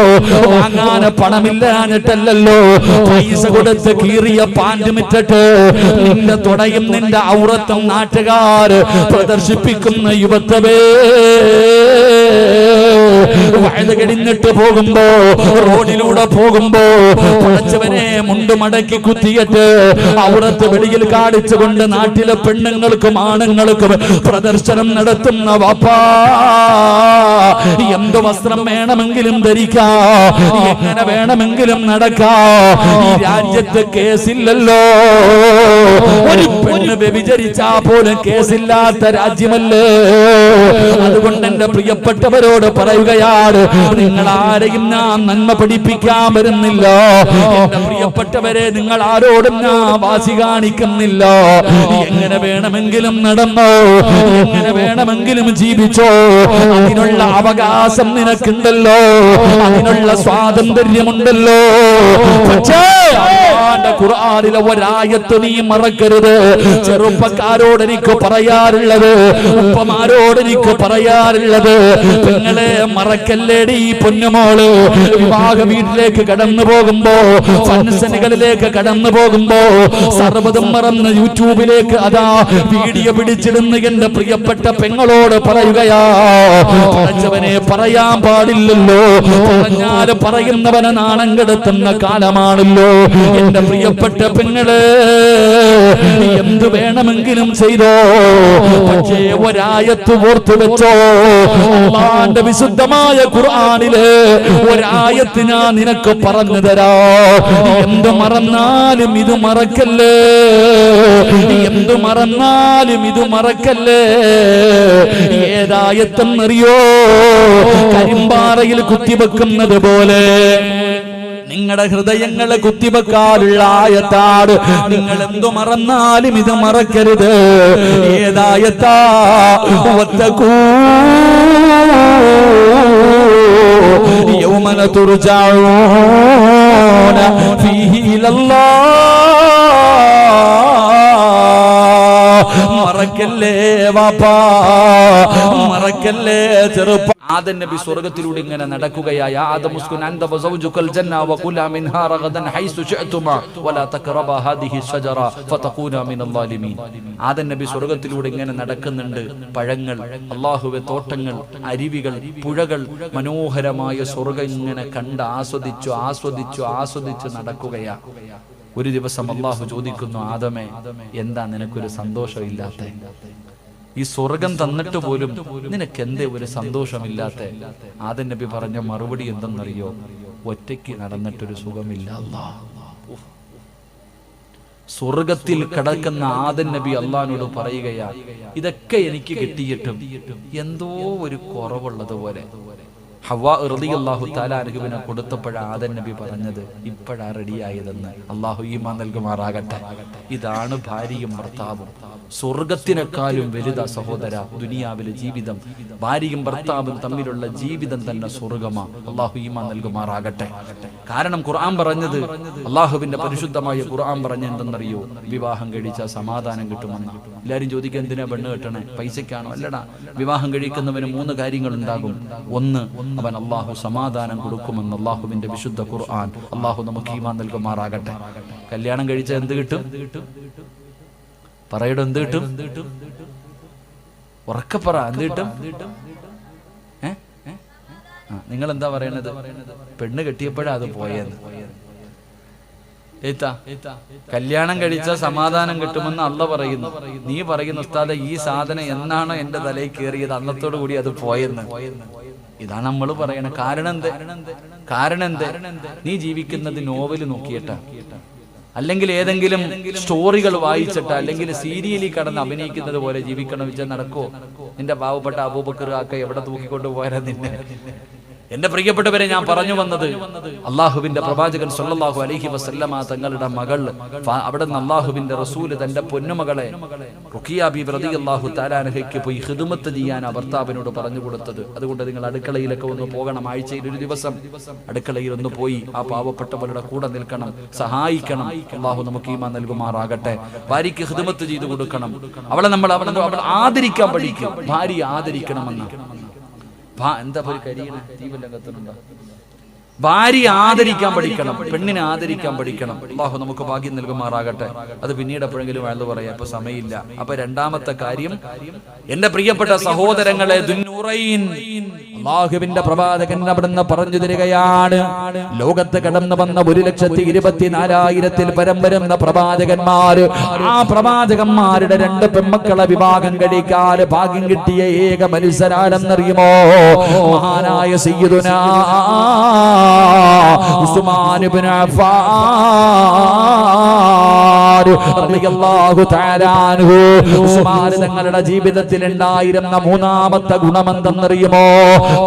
A: വാങ്ങാൻ പണമില്ലാഞ്ഞിട്ടല്ലോ, പൈസ കൊടുത്ത് കീറിയ പാൻറ്റുമിട്ടിട്ട് നിന്റെ തുടയും നിന്റെ ഔറത്തും നാട്ടുകാർ പ്രദർശിപ്പിക്കുന്ന യുവത്വമേ, വഴുത് കഴിഞ്ഞിട്ട് പോകുമ്പോ, റോഡിലൂടെ പോകുമ്പോ പടച്ചവനെ മുണ്ട് മടക്കി കുത്തിയിട്ട് ഔറത്ത് വെളിയിൽ കാണിച്ചുകൊണ്ട് നാട്ടിലെ പെണ്ണുങ്ങൾക്കും ആണുങ്ങൾക്കും പ്രദർശനം നടത്തുന്ന വാപ്പാ, എന്ത് വസ്ത്രം വേണമെങ്കിലും ധരിക്കാ, എങ്ങനെ വേണമെങ്കിലും നടക്കാ. ഈ രാജ്യത്ത് കേസില്ലല്ലോ. ഒരു പെണ്ണ് വ്യഭിചരിച്ചാ പോലും കേസില്ലാത്ത രാജ്യമല്ലേ. അതുകൊണ്ട് എന്റെ പ്രിയപ്പെട്ടവരോട് പറയുകയാണ്, നിങ്ങൾ ആരെയും ഞാൻ നന്മ പഠിപ്പിക്കാൻ വരുന്നില്ല. എന്റെ പ്രിയപ്പെട്ടവരെ, നിങ്ങൾ ആരോടും ഞാൻ വാശി കാണിക്കുന്നില്ല. എങ്ങനെ വേണമെങ്കിലും നടന്നോ, എങ്ങനെ വേണമെങ്കിലും ജീവിച്ചോ, അതിനുള്ള അവകാശം നിനക്കുണ്ടല്ലോ, അതിനുള്ള സ്വാതന്ത്ര്യമുണ്ടല്ലോ. പക്ഷേ ഖുർആനിലെ ഒരായത്ത് നീ മറക്കരുത്. ചെറുപ്പക്കാരോട് എനിക്ക് പറയാറുള്ളത്, ഉപ്പമാരോട് എനിക്ക് പറയാറുള്ളത്, നിങ്ങളെ മറക്കല്ലേടി പൊന്നുമോള്. വിവാഹ വീട്ടിലേക്ക് കടന്നു പോകുമ്പോ, ഫംഗ്ഷനുകളിലേക്ക് കടന്നു പോകുമ്പോ സർവ്വതും മറന്ന് യൂട്യൂബിലേക്ക് അതാ വീഡിയോ പിടിച്ചിടുന്ന എന്റെ പ്രിയപ്പെട്ട പെങ്ങളോട് പറയുകയാ, പഠിച്ചവനെ പറയാൻ പാടില്ലല്ലോ, പറഞ്ഞാല് പറയുന്നവനെ നാണം കെടുത്തുന്ന കാലമാണല്ലോ. എന്റെ പ്രിയപ്പെട്ട പെങ്ങള് എന്ത് വേണമെങ്കിലും ചെയ്തോ, പക്ഷേ ഒരായത്ത് ഓർത്തു വെച്ചോ. അല്ലാഹുവിന്റെ വിശുദ്ധമായ ഖുർആനിലെ ഒരായത്ത് ഞാൻ നിനക്ക് പറഞ്ഞു തരാ. എന്ത് മറന്നാലും ഇത് മറക്കല്ലേ, എന്ത് മറന്നാലും ഇത് മറക്കല്ലേ. ഏതായത്തെന്നറിയോ? കരിമ്പാറയിൽ കുത്തിവെക്കുന്നത് പോലെ നിങ്ങളുടെ ഹൃദയങ്ങളെ കുത്തിവെക്കാനുള്ള ആയത്താണ്. നിങ്ങൾ എന്തു മറന്നാലും ഇത് മറക്കരുത്. ഏതായത്താ? വത്തഖൂ യൗമന തുർജഊന ഫീഹി ഇലല്ലാഹ്. മറക്കല്ലേ വാപ്പാ, മറക്കല്ലേ ചെറുപ്പ. ആദം നബി സ്വർഗ്ഗത്തിലൂടെ ഇങ്ങനെ നടക്കുകയായി. ആദമുസ്കുൻ അൻത വസൗജുകൽ ജന്ന വകുല മിൻഹാ റഗദൻ ഹൈസു ശഅതുമാ വലാ തഖറബാ ഹാദിഹി ശജറ ഫതകൂനാ മിനൽ ളാലിമീൻ. ആദം നബി സ്വർഗ്ഗത്തിലൂടെ ഇങ്ങനെ നടക്കുന്നുണ്ട്. പഴങ്ങൾ, അല്ലാഹുവേ, തോട്ടങ്ങൾ, അരുവികൾ, പുഴകൾ, മനോഹരമായ സ്വർഗ്ഗം ഇങ്ങനെ കണ്ട് ആസ്വദിച്ചു ആസ്വദിച്ചു ആസ്വദിച്ചു നടക്കുകയാ. ഒരു ദിവസം അല്ലാഹു ചോദിക്കുന്നു, ആദമേ, എന്താ നിനക്കൊരു സന്തോഷമില്ലാത്ത? ഈ സ്വർഗം തന്നിട്ട് പോലും നിനക്ക് എന്തേ ഒരു സന്തോഷമില്ലാത്ത? ആദം നബി പറഞ്ഞ മറുപടി എന്തെന്നറിയോ? ഒറ്റയ്ക്ക് നടന്നിട്ടൊരു സുഖമില്ല. സ്വർഗത്തിൽ കിടക്കുന്ന ആദം നബി അള്ളാഹിനോട് പറയുകയാ, ഇതൊക്കെ എനിക്ക് കിട്ടിയിട്ടും എന്തോ ഒരു കുറവുള്ളത് പോലെ. ഹവ്വാ റളിയല്ലാഹു തആല അൻഹുവിനെ കൊടുത്തപ്പോഴാണ് ആദം നബി പറഞ്ഞത് ഇപ്പോഴാ റെഡിയായതെന്ന്. അള്ളാഹു ഈമാൻ നൽകുമാറാകട്ടെ. ഇതാണ് ഭാര്യയും ഭർത്താവും. സ്വർഗത്തിനേക്കാളും വലുതാ സഹോദര ദുനിയാവിലെ ജീവിതം. ഭാര്യയും ഭർത്താവും തമ്മിലുള്ള ജീവിതം തന്നെ സ്വർഗമാ. അള്ളാഹു ഈമാൻ നൽകുമാറാകട്ടെ. കാരണം ഖുർആൻ പറഞ്ഞത്, അള്ളാഹുവിന്റെ പരിശുദ്ധമായ ഖുർആൻ പറഞ്ഞ എന്തെന്നറിയോ? വിവാഹം കഴിച്ചാൽ സമാധാനം കിട്ടുമെന്ന്. എല്ലാവരും ചോദിക്കുക, എന്തിനാ പെണ്ണ് കെട്ടണേ? പൈസക്കാണോ? അല്ലടാ. വിവാഹം കഴിക്കുന്നവന് 3 കാര്യങ്ങൾ ഉണ്ടാകും. ഒന്ന്, അവൻ അള്ളാഹു സമാധാനം കൊടുക്കുമെന്ന് അള്ളാഹുവിന്റെ വിശുദ്ധ ഖുർആൻ. അള്ളാഹു നമുക്ക് ഈമാൻ നൽകുമാറാകട്ടെ. കല്യാണം കഴിച്ചാൽ എന്ത് കിട്ടും? പറയടോ, എന്ത് കിട്ടും? ഉറക്കപ്പറ, എന്ത് കിട്ടും? നിങ്ങൾ എന്താ പറയണത്? പെണ്ണ് കെട്ടിയപ്പോഴാ അത് പോയെന്ന്. കല്യാണം കഴിച്ച സമാധാനം കിട്ടുമെന്ന് അള്ള പറയുന്നു. നീ പറയുന്നു, ഉസ്താദേ ഈ സാധനം എന്നാണോ എന്റെ തലയിൽ കയറിയത് അന്നത്തോടു കൂടി അത് പോയെന്ന്. ഇതാണ് നമ്മൾ പറയണ. കാരണം എന്ത്? നീ ജീവിക്കുന്നത് നോവല് നോക്കിയിട്ടാ, അല്ലെങ്കിൽ ഏതെങ്കിലും സ്റ്റോറികൾ വായിച്ചിട്ട്, അല്ലെങ്കിൽ സീരിയലിൽ കടന്ന് അഭിനയിക്കുന്നത് പോലെ ജീവിക്കണം വെച്ചാൽ നടക്കുമോ? നിന്റെ പാവപ്പെട്ട അബൂബക്കർ ആക്ക എവിടെ തൂക്കിക്കൊണ്ട് പോരാ നിന്നെ? എന്റെ പ്രിയപ്പെട്ടവരെ, ഞാൻ പറഞ്ഞു വന്നത്, അള്ളാഹുവിന്റെ പ്രവാചകൻ സല്ലല്ലാഹു അലൈഹി വസല്ലമ തങ്ങളുടെ മകൾ, അവിടെ നിന്ന് അള്ളാഹുവിന്റെ റസൂല് തന്റെ പൊന്നുമകളെ റുഖിയ ബീബി റളിയല്ലാഹു തആല അൻഹയ്ക്ക് പോയി ഖിദ്മത്ത് ചെയ്യാൻ ഭർത്താവിനോട് പറഞ്ഞു കൊടുത്തത്. അതുകൊണ്ട് നിങ്ങൾ അടുക്കളയിലൊക്കെ ഒന്ന് പോകണം. ആഴ്ചയിൽ ഒരു ദിവസം അടുക്കളയിൽ ഒന്ന് പോയി ആ പാവപ്പെട്ടവരുടെ കൂടെ നിൽക്കണം, സഹായിക്കണം. അള്ളാഹു നമുക്ക് ഈമാൻ നൽകുമാറാകട്ടെ. ഭാര്യയ്ക്ക് ഖിദ്മത്ത് ചെയ്തു കൊടുക്കണം. അവളെ നമ്മൾ ആദരിക്കാൻ പഠിക്കും. ഭാര്യ ആദരിക്കണമെന്ന്. എന്താ ഒരു കരിയണ തീവല്ലകത്തുന്നുണ്ടോ? ഭാര്യ ആദരിക്കാൻ പഠിക്കണം, പെണ്ണിനെ ആദരിക്കാൻ പഠിക്കണം. അല്ലാഹു നമുക്ക് ഭാഗ്യം നൽകുമാറാകട്ടെ. അത് പിന്നീട് എപ്പോഴെങ്കിലും വേണ്ടത് പറയാം, ഇപ്പൊ സമയമില്ല. അപ്പൊ രണ്ടാമത്തെ കാര്യം, എന്റെ പ്രിയപ്പെട്ട സഹോദരങ്ങളെ, അല്ലാഹുവിന്റെ പ്രവാചകൻ അവിടുന്ന് പറഞ്ഞു തരികയാണ്, ലോകത്ത് കടന്നു വന്ന 1,24,000 പരം വരുന്ന പ്രവാചകന്മാര്, ആ പ്രവാചകന്മാരുടെ 2 പെൺമക്കളെ വിവാഹം കഴിക്കാൻ ഭാഗ്യം കിട്ടിയ ഏക മനുഷ്യരാണെന്നറിയുമോ? മഹാനായ സയ്യിദുനാ ഉസ്മാൻ ഇബ്നു അഫ്ഫാൻ റളിയല്ലാഹു തആല അൻഹു. ഉസ്മാൻ തങ്ങളുടെ ജീവിതത്തിൽ ഉണ്ടായിരുന്ന 3ാമത്തെ ഗുണമെന്തെന്നറിയുമോ?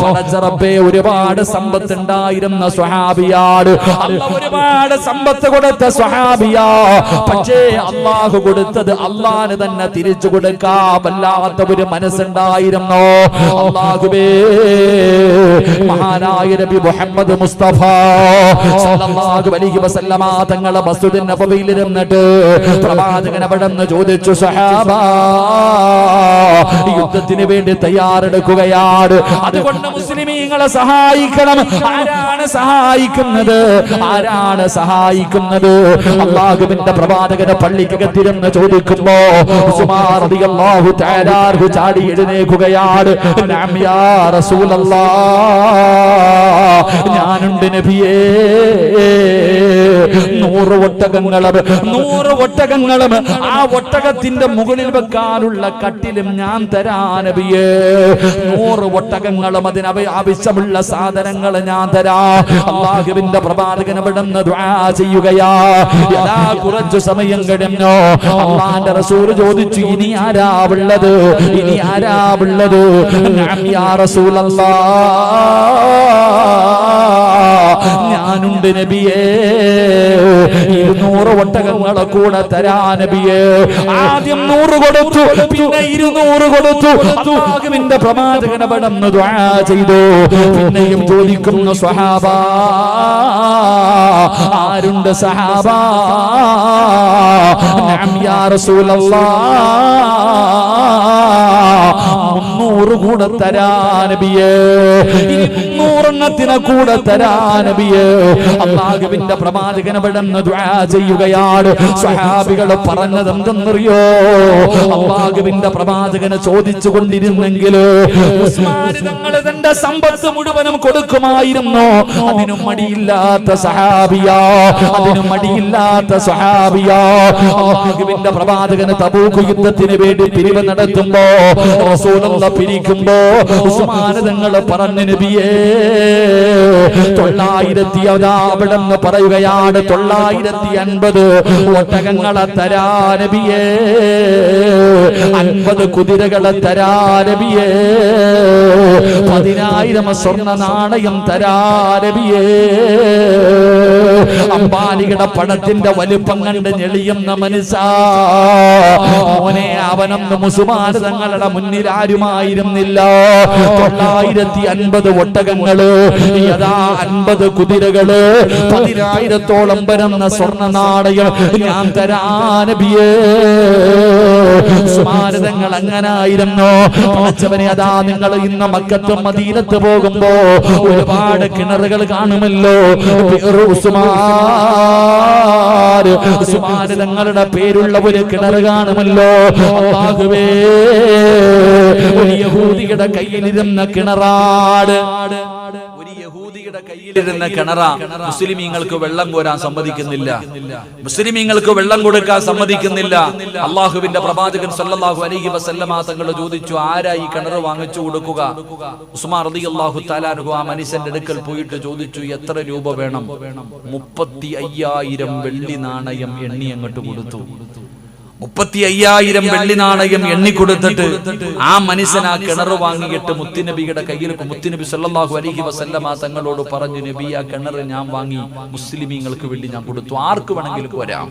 A: പടച്ചറബ്ബേ, ഒരുപാട് സമ്പത്ത് ഉണ്ടായിരുന്ന സ്വഹാബിയാണ്. അല്ലാഹു ഒരുപാട് സമ്പത്ത് കൊടുത്ത സ്വഹാബിയാ. പക്ഷേ അല്ലാഹു കൊടുത്തത് അല്ലാഹുവിന് തന്നെ തിരിച്ചു കൊടുക്കാൻ വല്ലാത്ത ഒരു മനസ്സുണ്ടായിരുന്നു. അല്ലാഹുവേ, മഹാനായ നബി മുഹമ്മദ് മുസ്തഫ സല്ലല്ലാഹു അലൈഹി വസല്ലമ തങ്ങളെ മസ്ജിദുൻ നബവിയിൽ ഇരുന്നിട്ട് പ്രവാചകൻ അവിടുന്ന് ചോദിച്ചു, സഹാബ, യുദ്ധത്തിന് വേണ്ടി തയ്യാറെടുക്കുകയാണ്, അതുകൊണ്ട് മുസ്ലിമീങ്ങളെ സഹായിക്കണം. ആരാണ് സഹായിക്കുന്നത്? അല്ലാഹുവിന്റെ പ്രവാചകനെ പള്ളിക്കകത്തിരുന്ന് ചോദിക്കുമ്പോ ഉസ്മാൻ റളിയല്ലാഹു തആല അൻഹു ചാടി എഴുന്നേൽക്കുകയാണ്. നഅം യാ റസൂലല്ലാഹ്, ഞാനുണ്ട് നബിയേ. 100 ഒട്ടകങ്ങളും ആ ഒട്ടകത്തിന്റെ മുകളിൽ വെക്കാനുള്ള കട്ടിലും ഞാൻ തരാ നബിയേ. 100 ഒട്ടകങ്ങളും അതിന് ആവശ്യമുള്ള സാധനങ്ങൾ ഞാൻ തരാ. അല്ലാഹുവിന്റെ പ്രവാചകൻ അവിടുന്ന് ദുആ ചെയ്യുകയാ. കുറച്ചു സമയം കഴിഞ്ഞു അല്ലാഹുവിന്റെ റസൂൽ ചോദിച്ചു, ഇനി ആരാ ഉള്ളത്? നഅം യാ റസൂലല്ലാഹ്, ഞാനുണ്ട് നബിയേ. 200 ഒട്ടകങ്ങളെ കൂടെ തരാ നബിയേ. ആദ്യം 100 കൊടുത്തു, പിന്നെ 200 കൊടുത്തു. അല്ലാഹുവിന്റെ പ്രവാചകൻ അവിടുന്ന് ദുആ ചെയ്തു. പിന്നെയും ചോദിക്കുന്നു, സ്വഹാബ, ആരുണ്ട് സഹാബ? നഅം യാ റസൂലല്ലാഹ്, 300 കൂടെ തരാ നബിയേ. 200 കൂടെ തരാ നബിയേ. അല്ലാഹുവിന്റെ പ്രവാചകൻ അവിടുന്ന് ദുആ ചെയ്യുകയാണ്. സ്വഹാബികൾ പറഞ്ഞത് എന്തെന്നറിയോ? അല്ലാഹുവിന്റെ പ്രവാചകനെ ചോദിച്ചു കൊണ്ടിരുന്നെങ്കിൽ ഉസ്മാൻ തങ്ങൾ തന്റെ സമ്പത്ത് മുഴുവനും കൊടുക്കുമായിരുന്നു. അതിനും മടിയില്ലാത്ത സഹാബിയാ. അല്ലാഹുവിന്റെ പ്രവാചകന് തബൂക്ക് യുദ്ധത്തിന് വേണ്ടി പിരിവ് നടത്തുമ്പോ, റസൂലുള്ളാഹി പിരിക്കുമ്പോ ഉസ്മാൻ തങ്ങൾ പറഞ്ഞു, നബിയേ, 900 അവിടെന്ന് പറയുകയാണ്, 950 ഒട്ടകങ്ങളെ തരാ നബിയേ. 50 കുതിരകളെ തരാ നബിയേ, 10,000 സ്വർണ്ണ നാണയം തരാ നബിയേ. അമ്പാലിയുടെ പണത്തിന്റെ വലിപ്പം കണ്ട് ഞെളിയുന്ന മനസ്സാ മോനെ, അവനൊന്ന് മുസ്ലിമാൻ തങ്ങളുടെ മുന്നിൽ ആരുമായിരുന്നില്ല. 950 ഒട്ടകങ്ങള്, യഥാ 50 കുതിരകള്, 10,000-ഓളം വരുന്ന സ്വർണ്ണ നാണയം ഞാൻ തരാ നബിയേ. സ്മാരകങ്ങൾ അങ്ങനായിരുന്നു. പടച്ചവനെ, അതാ നിങ്ങൾ ഇന്ന് മക്കത്തും മദീനത്ത് പോകുമ്പോ ഒരുപാട് കിണറുകൾ കാണുമല്ലോ. ഉസ്മാനങ്ങളുടെ പേരുള്ള ഒരു കിണർ കാണുമല്ലോ. അല്ലാഹുവേ, ഒരു യഹൂദിയുടെ കയ്യിലിരുന്ന കിണറാട്, ഒരു യഹൂദിയുടെ കയ്യിലിരുന്ന കിണറാ. മുസ്ലിമീങ്ങൾക്ക് വെള്ളം കോരാൻ സമ്മതിക്കുന്നില്ല, മുസ്ലിമീങ്ങൾക്ക് വെള്ളം കൊടുക്കാൻ സമ്മതിക്കുന്നില്ല. അള്ളാഹുവിന്റെ പ്രവാചകൻ സല്ലല്ലാഹു അലൈഹി വസല്ലമ തങ്ങൾ ചോദിച്ചു, ആരാ ഈ കിണർ വാങ്ങിച്ചു കൊടുക്കുക? ഉസ്മാൻ റളിയല്ലാഹു തആല അൻഹു ആ മനുഷ്യന്റെ അടുക്കൽ പോയിട്ട് ചോദിച്ചു, എത്ര രൂപ വേണം? 35,000 വെള്ളി നാണയം എണ്ണി അങ്ങോട്ട് കൊടുത്തു. 35,000 വെള്ളി നാണയം എണ്ണിക്കൊടുത്തിട്ട് ആ മനുഷ്യൻ ആ കിണർ വാങ്ങിയിട്ട് മുത്തുനബിയുടെ കയ്യിൽ, മുത്തുനബി സല്ലല്ലാഹു അലൈഹി വസല്ലമ തങ്ങളോട് പറഞ്ഞു, നബി, ആ കിണർ ഞാൻ വാങ്ങി മുസ്ലിമീങ്ങൾക്ക് വേണ്ടി ഞാൻ കൊടുത്തു, ആർക്ക് വേണമെങ്കിലും വരാം.